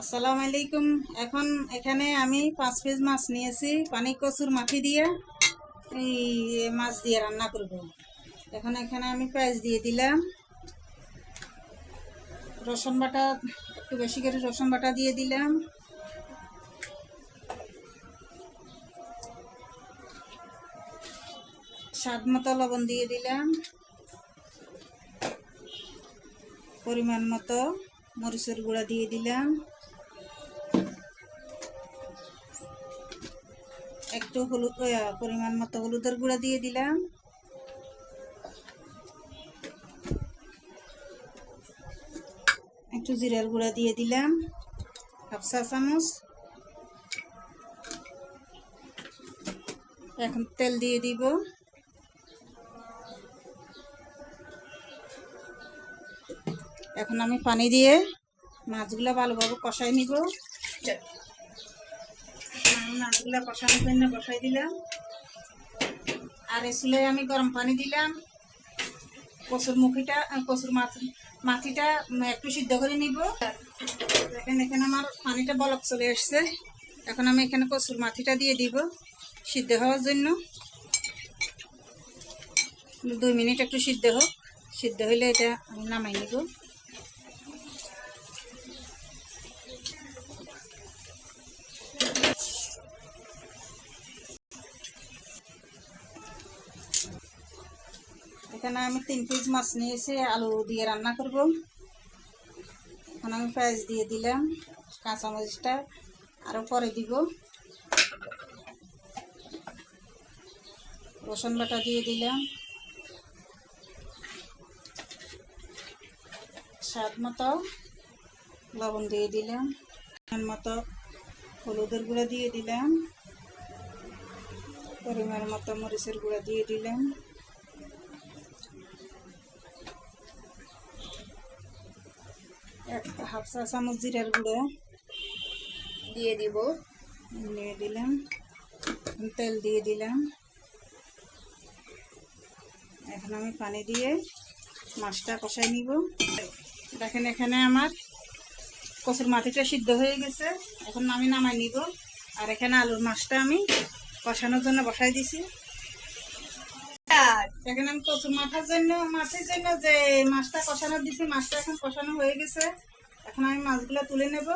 আসসালামু আলাইকুম। এখন এখানে আমি 5 পিস মাছ নিয়েছি, পানি কচুর মাটি দিয়ে এই মাছ দিয়ে রান্না করব। এখন এখানে আমি পেঁয়াজ দিয়ে দিলাম, রসুন বাটা একটু বেশি করে রসুন বাটা দিয়ে দিলাম, স্বাদ মতো লবণ দিয়ে দিলাম, পরিমাণ মতো মরিচের গুঁড়া দিয়ে দিলাম, একটু হলুদ পরিমাণ মতো হলুদের গুঁড়া দিয়ে দিলাম, একটু জিরার গুঁড়া দিয়ে দিলাম হাফ চা চামচ। এখন তেল দিয়ে দিব, এখন আমি পানি দিয়ে মাছগুলো ভালোভাবে কষাই নিব। মাছগুলো কষানোর জন্য বসাই দিলাম, আর এই চুলায় আমি গরম পানি দিলাম। কচুর মাটিটা একটু সিদ্ধ করে নিব। দেখেন এখানে আমার পানিটা বলক চলে আসছে। এখন আমি এখানে কচুর মাটিটা দিয়ে দিব সিদ্ধ হওয়ার জন্য। 2 মিনিট একটু সিদ্ধ হোক, সিদ্ধ হইলে এটা আমি নামাই নিব। এখানে আমি 3 পিস মাছ নিয়েছি, আলু দিয়ে রান্না করব। এখন আমি পেঁয়াজ দিয়ে দিলাম, কাঁচামরিচটা আরও পরে দিব, রসুন বাটা দিয়ে দিলাম, স্বাদ মতো লবণ দিয়ে দিলাম, পরিমাণ মতো হলুদের গুঁড়া দিয়ে দিলাম, পরিমাণ মতো মরিচের গুঁড়া দিয়ে দিলাম, হাফ চা চামচ জিরার গুঁড়া দিয়ে দিলাম, তেল দিয়ে দিলাম। এখন আমি পানি দিয়ে মাছটা কষাই নিব। দেখেন এখানে আমার কচুর মাটিটা সিদ্ধ হয়ে গেছে, এখন আমি নামাই নিব। আর এখানে আলুর মাছটা আমি কষানোর জন্য বসাই দিছি। এখানে আমি কচুর মাছের জন্য যে মাছটা কষানো দিছি, মাছটা এখন কষানো হয়ে গেছে। এখন আমি মাছগুলো তুলে নেব,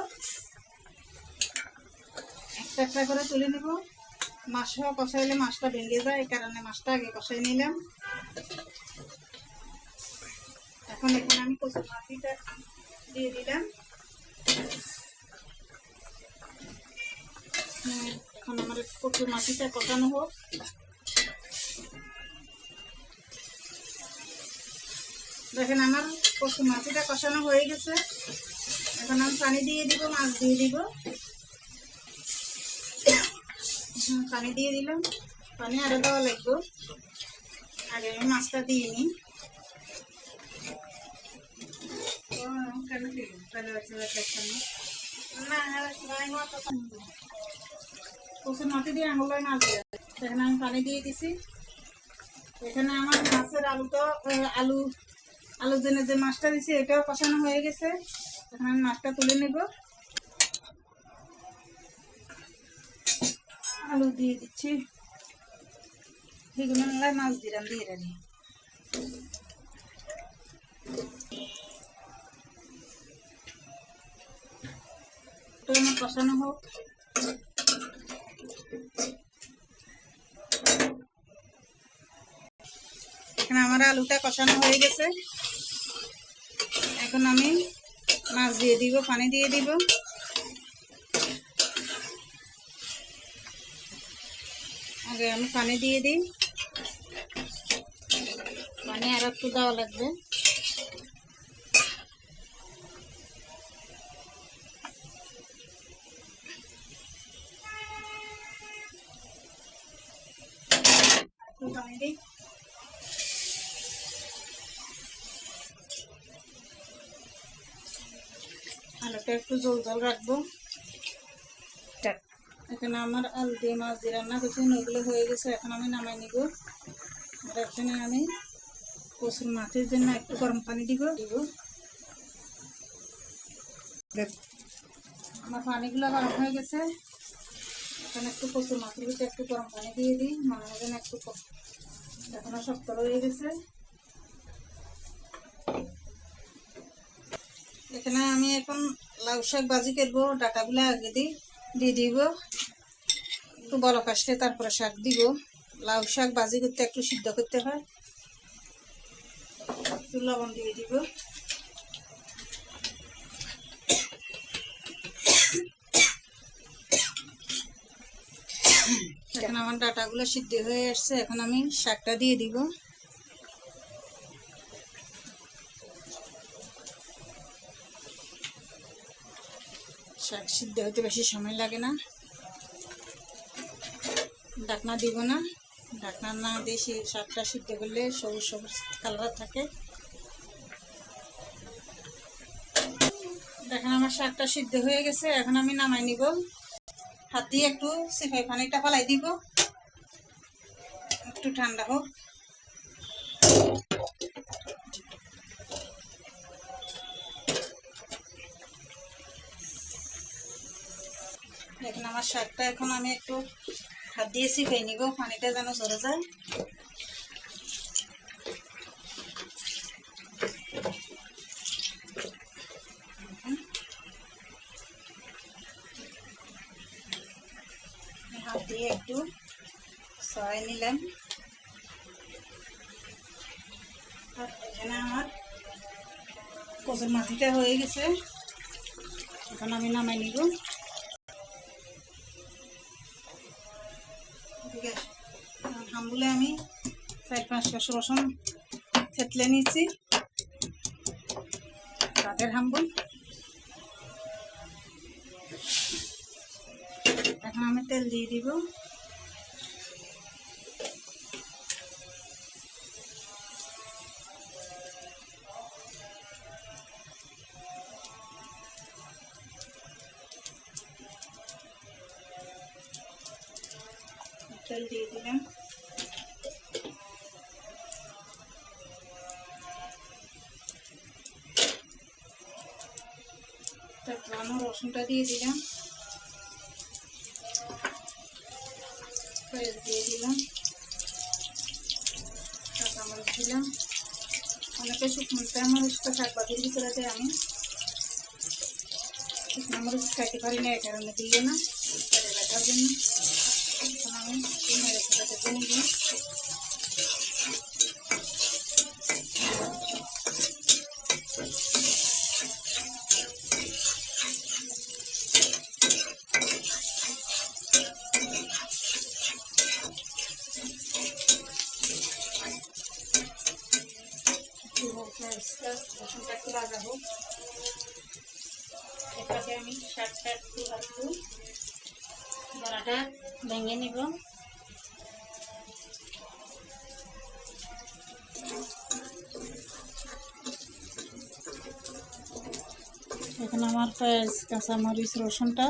একটা একটা করে তুলে নেব। মাছ সহ কষাইলে মাছটা ভেঙে যায়, এই কারণে মাছটা আগে কষাই নিলাম। এখন এখানে আমি কচুর মাটিটা দিয়ে দিলাম। এখন আমার কচুর মাটিটা কষানো হোক। দেখেন আমার কচুর মাটিটা কষানো হয়ে গেছে। এখন আমি পানি দিয়ে দিব, মাছ দিয়ে দিব। পানি দিয়ে দিলাম, পানি আরো দেওয়া লাগবে। আগে আমি মাছটা দিয়ে নিই। কচুর মাটি দিয়ে আঙুলায় মাছ দিয়ে এখানে আমি পানি দিয়ে দিছি। এখানে আমার মাছের আলুর জন্য যে মাছটা দিছি এটাও কষানো হয়ে গেছে। এখন আমি মাছটা তুলে নেব, আলু দিয়ে দিচ্ছি, এগুলো মাছ দিলাম দিয়ে রাখি। আমার কষানো হোক। এখানে আমার আলুটা কষানো হয়ে গেছে। এখন আমি মাছ দিয়ে দিব, পানি দিয়ে দিব। আগে আমি পানি দিয়ে দিই, পানি আর একটু দেওয়া লাগবে। পানি দিই, আলুটা একটু জল জল রাখবো। এখানে আমার আলু দিয়ে মাছ দিয়ে রান্না করছি, ওগুলো হয়ে গেছে। এখন আমি নামাই নিব। আর এখানে আমি কচুর মাছের জন্য একটু গরম পানি দিব। আমার পানিগুলো গরম হয়ে গেছে। এখানে একটু কচুর মাছের ভিতরে একটু গরম পানি দিয়ে দিই, মনে হয় যেন একটু এখনো শক্ত রয়ে গেছে। এখানে আমি এখন লাউ শাক ভাজি করবো, ডাটাগুলো আগে দিয়ে দিব, একটু বলক আসলে তারপরে শাক দিব। লাউ শাক ভাজি করতে একটু সিদ্ধ করতে হয়। একটু লবণ দিয়ে দিব। এখন আমার ডাটাগুলো সিদ্ধ হয়ে আসছে, এখন আমি শাকটা দিয়ে দিব। শাক সিদ্ধ হতে বেশি সময় লাগে না। ঢাকনা দিব না, ঢাকনা না দিয়ে শাকটা সিদ্ধ করলে সবুজ সবুজ কালার থাকে। দেখেন আমার শাকটা সিদ্ধ হয়ে গেছে, এখন আমি নামাই নিব। হাত দিয়ে একটু সিপাই পানিটা ফেলাই দিব, একটু ঠান্ডা হোক। দেখেন আমার শাকটা এখন আমি একটু হাত দিয়ে সিপাই নিব, পানিটা যেন ঝরে যায়। হাত দিয়ে একটু সরাই নিলাম। আর এখানে আমার কচুর মাথিটা হয়ে গেছে, এখন আমি নামাই নিব। ঠিক আছে, হামবুলে আমি 4-5 কোয়া রসুন থেতলে নিচ্ছি, রাতের হামবুল। এখন আমি তেল দিয়ে দিব। তেল দিয়ে দিলাম। তারপর আমি রসুনটা দিয়ে দিলাম, পেঁয়াজ দিয়ে দিলাম, কাঁচামরিচ দিলাম। অনেকে শুকনো মরিচটা শাক ভাজির ভিতরে দেয়, আমি শুকনো মরিচ খাইতে পারি না, এই কারণে দিই না, রাখার জন্য। এখন আমি মরিচটাকে দিয়ে নিব। রসুনটা একটু ভাজা হোক, এটাকে আমি শাকটা একটু বড়াটা ভেঙে নিব। এখন আমার পেঁয়াজ কাঁচামরিচ রসুনটা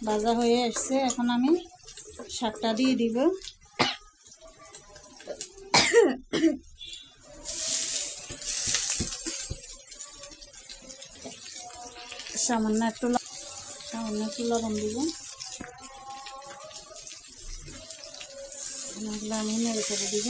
ভাজা হয়ে আসছে, এখন আমি শাকটা দিয়ে দিব। সামান্য একটু লবণ দিব। এগুলো আমি নেড়ে চেড়ে দিব।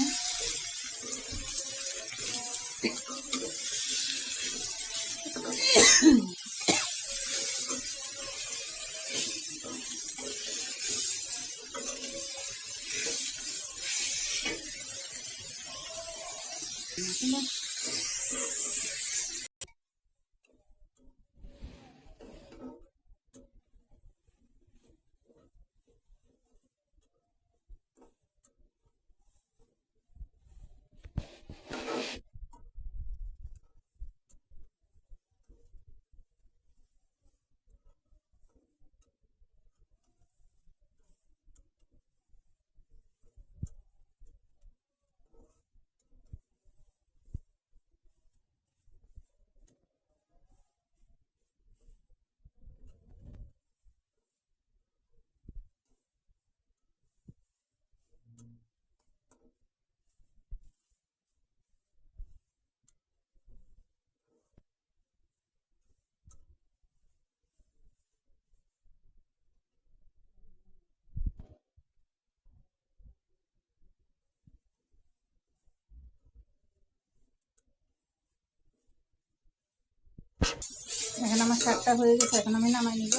এখন আমার শাকটা হয়ে গেছে, এখন আমি নামাই নিব।